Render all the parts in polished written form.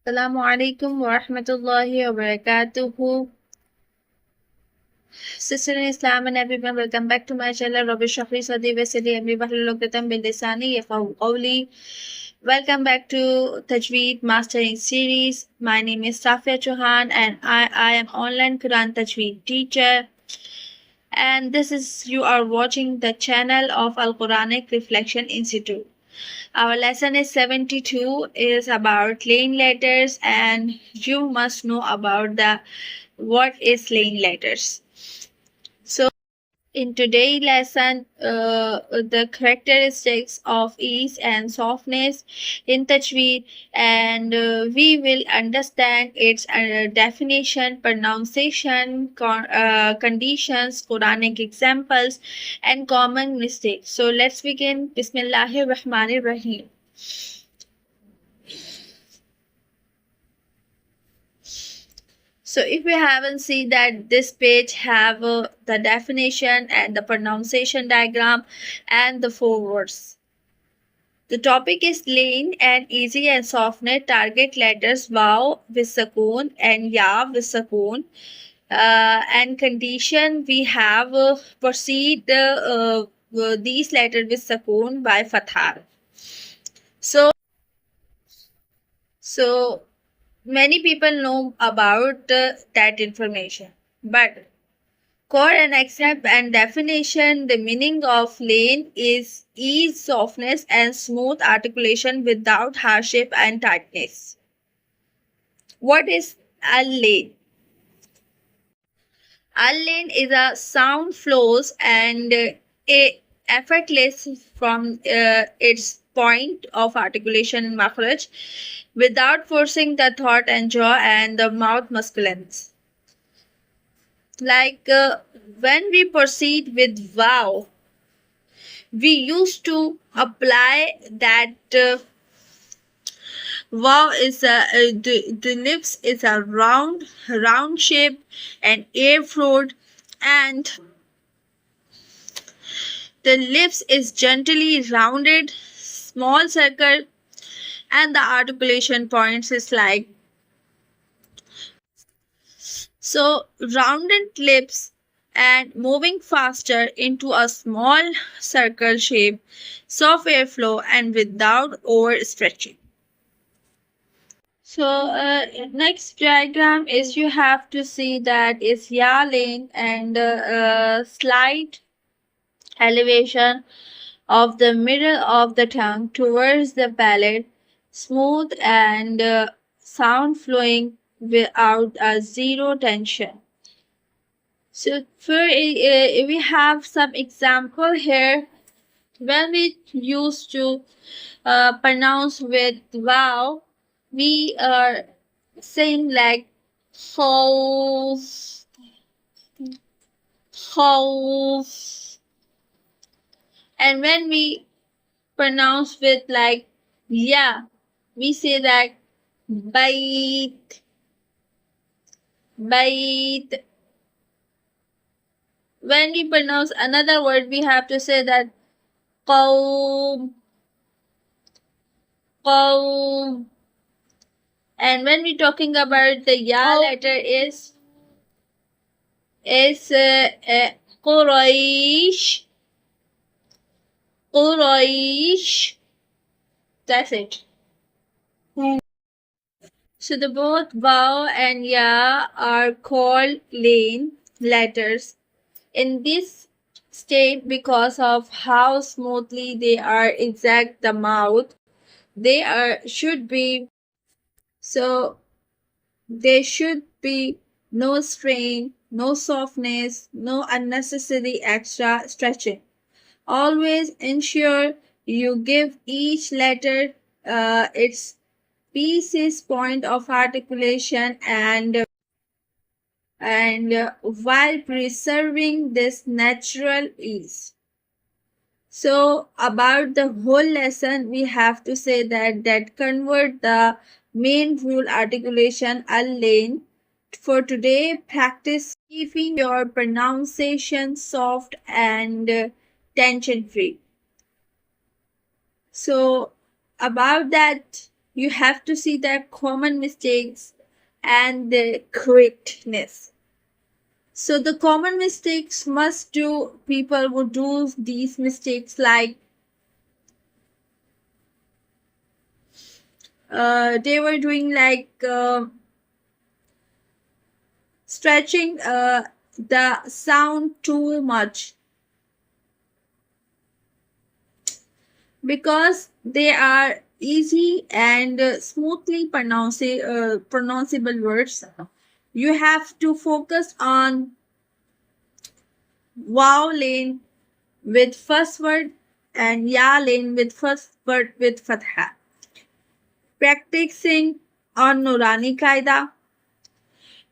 Assalamu Alaikum wa Rahmatullahi wa Barakatuh. Sister in Islam and everyone, welcome back to my channel. Rabbi Shafri Sadi Vesili Amri Bahlulokatam Bindisani Yafaw Qawli. Welcome back to Tajweed Mastering Series. My name is Safia Chauhan and I am online Quran Tajweed teacher. And this is you are watching the channel of Quranic Reflection Institute. Our lesson is 72 is about Leen letters, and you must know about the what is Leen letters. So in today's lesson, the characteristics of ease and softness in Tajweed, and we will understand its definition, pronunciation, conditions, Quranic examples, and common mistakes. So let's begin. Bismillahir Rahmanir Rahim. So if we haven't seen that, this page have the definition and the pronunciation diagram and the 4 words. The topic is Leen and easy and softness. Target letters Waw with Sakoon and Ya with Sakoon. And condition we have proceed these letters with Sakoon by Fathah. So many people know about that information, but core and accept and definition, the meaning of Leen is ease, softness, and smooth articulation without hardship and tightness. What is Al-Leen? Al-Leen is a sound flows and effortless from its point of articulation in makhraj without forcing the throat and jaw and the mouth muscles. Like when we proceed with Waw, we used to apply that Waw is the lips is a round shape and air flowed, and the lips is gently rounded, small circle, and the articulation points is like so rounded lips and moving faster into a small circle shape, soft airflow and without overstretching. So next diagram is you have to see that is Ya Leen and slight elevation of the middle of the tongue towards the palate, smooth and sound flowing without a zero tension. So we have some example here. When we used to pronounce with Waw, we are saying like house, house, and when we pronounce with like Ya, we say that bite, bite. When we pronounce another word, we have to say that qawm, qawm. And when we're talking about the Ya letter is Quraish, Quraish. That's it. So the both Waw and Ya are called Leen letters in this state because of how smoothly they are exact the mouth. They should be so there should be no strain, no softness, no unnecessary extra stretching. Always ensure you give each letter its pieces point of articulation and while preserving this natural ease. So about the whole lesson, we have to say that convert the main rule articulation Al-Leen. For today, practice keeping your pronunciation soft and tension free. So about that, you have to see the common mistakes and the correctness. So the common mistakes must do, people would do these mistakes like they were doing like stretching the sound too much because they are easy and smoothly pronounceable words. You have to focus on wow lane with first word and ya lane with first word with fatha. Practicing on Nurani Qaida,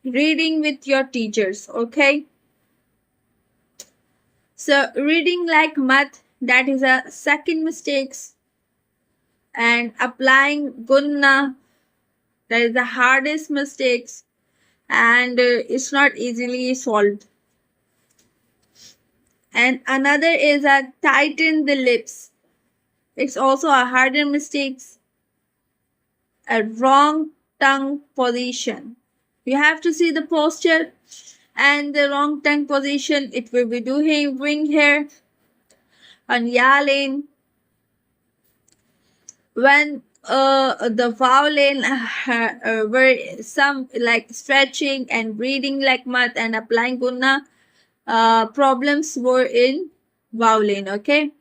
reading with your teachers, okay? So reading like math, that is a second mistakes, and applying gunna, that is the hardest mistakes, and it's not easily solved. And another is a tighten the lips. It's also a harder mistakes. A wrong tongue position. You have to see the posture and the wrong tongue position. It will be doing here on ya lane. When the vowel lane were some like stretching and reading like math and applying gunna, problems were in vowel lane, okay?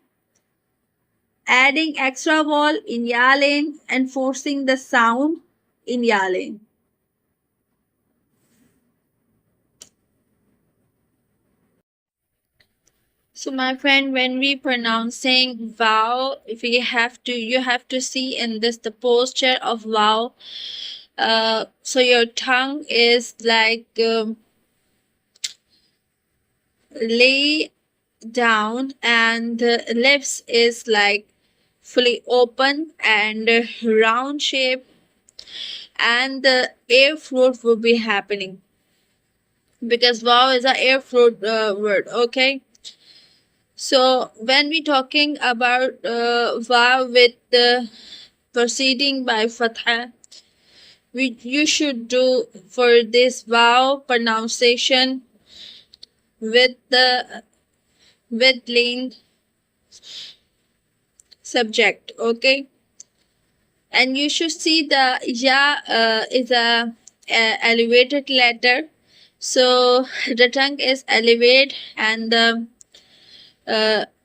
Adding extra vowel in ya lane and forcing the sound in ya lane. So my friend, when we pronouncing vowel, if you have to see in this the posture of vowel. So your tongue is like lay down and the lips is like fully open and round shape, and the air float will be happening because vowel is a air float word, okay? So when we talking about vowel with the proceeding by fatha, you should do for this vowel pronunciation with the with Leen subject, okay? And you should see the ya is a elevated letter, so the tongue is elevated and the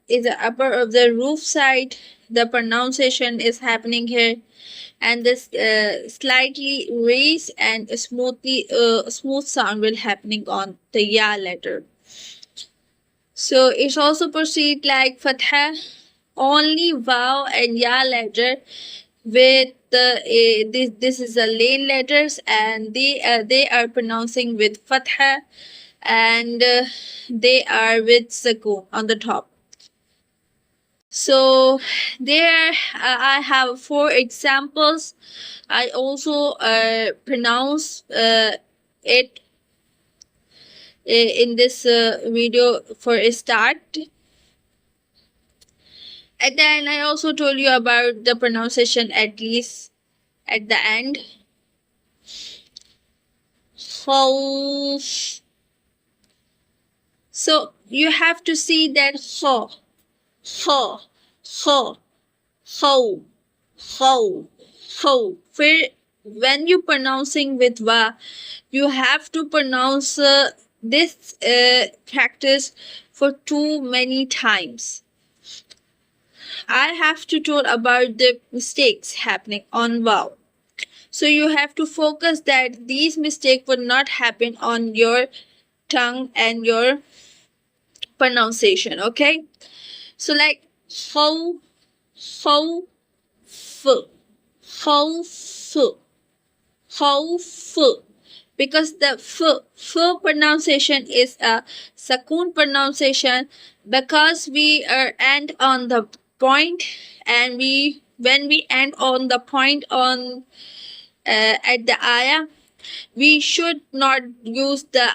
is the upper of the roof side. The pronunciation is happening here, and this slightly raised and smooth sound will happening on the ya letter. So it's also proceed like fatha, only vav and ya letter with the this is a Leen letters, and they are pronouncing with fatha, and they are with sukoon on the top. So there I have 4 examples. I also pronounce it in this video for a start. And then I also told you about the pronunciation at least at the end. So you have to see that ho, ho, ho, ho, ho, ho. When you pronouncing with va, you have to pronounce this practice for too many times. I have to talk about the mistakes happening on vowel. So you have to focus that these mistakes will not happen on your tongue and your pronunciation, okay? So like ho, ho, fu, ho, fu, ho, fu. Because the fu pronunciation is a sakoon pronunciation, because we are end on the point, and when we end on the point on at the ayah, we should not use the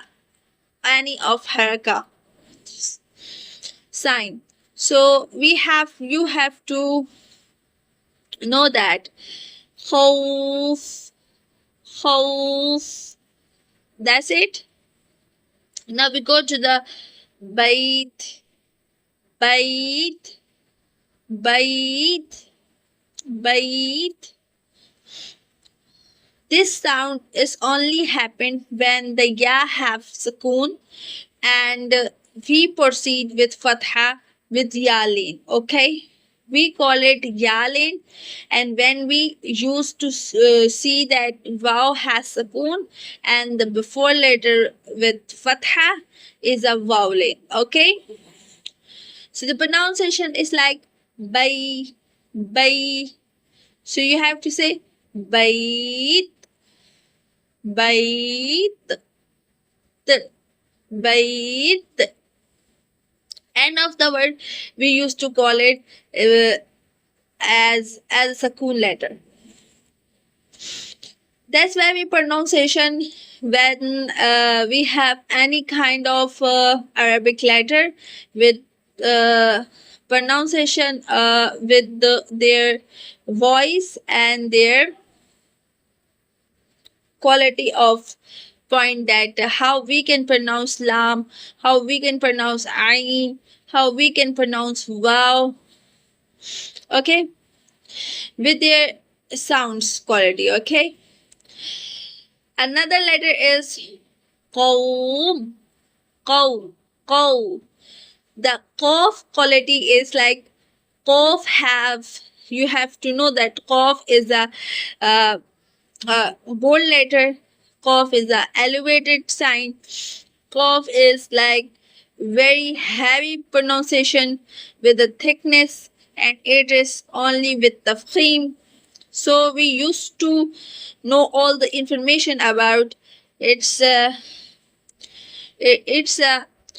any of haraka sign. So you have to know that خوف, خوف. That's it. Now we go to the bait, bait, bait, bait. This sound is only happened when the ya have sukoon and we proceed with fatha with ya-leen. Okay, we call it ya-leen, and when we used to see that wow has sukoon and the before letter with fatha is a vowel. Okay, so the pronunciation is like bay, bay. So you have to say bait, bait, bait. End of the word we used to call it as a sukoon letter. That's why we pronunciation when we have any kind of Arabic letter with pronunciation with their voice and their quality of point, that how we can pronounce lam, how we can pronounce ain, how we can pronounce wow. Okay, with their sounds quality. Okay, another letter is qawm, qaw, qaw. The qaf quality is like qaf have, you have to know that qaf is a bold letter. Qaf is a elevated sign. Qaf is like very heavy pronunciation with the thickness, and it is only with the tafkhim. So we used to know all the information about its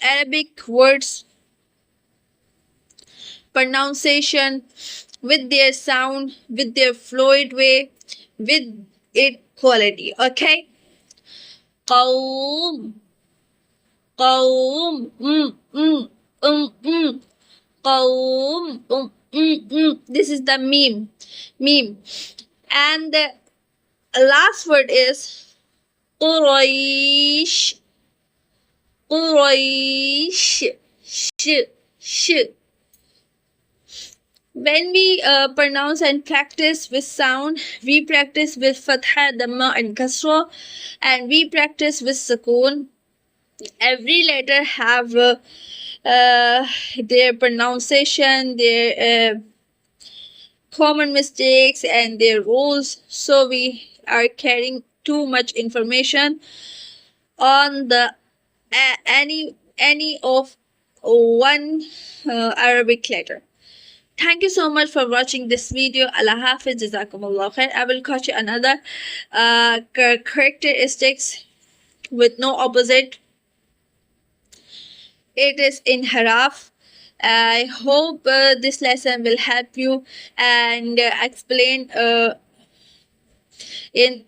Arabic words pronunciation with their sound, with their fluid way, with it quality. Okay, qawm, qawm, qawm, This is the meme, and the last word is Quraish, Quraish, sh. When we pronounce and practice with sound, we practice with fatha, dhamma, and kasra, and we practice with sukoon. Every letter have their pronunciation, their common mistakes, and their rules. So we are carrying too much information on the any of one Arabic letter. Thank you so much for watching this video. Allah Hafiz, Jazakumullah khair. I will catch you another characteristics with no opposite. It is in haraf. I hope this lesson will help you and explain in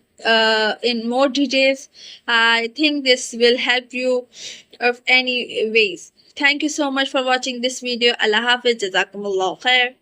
more details. I think this will help you of any ways. Thank you so much for watching this video. Allah Hafiz, Jazakumullah khair.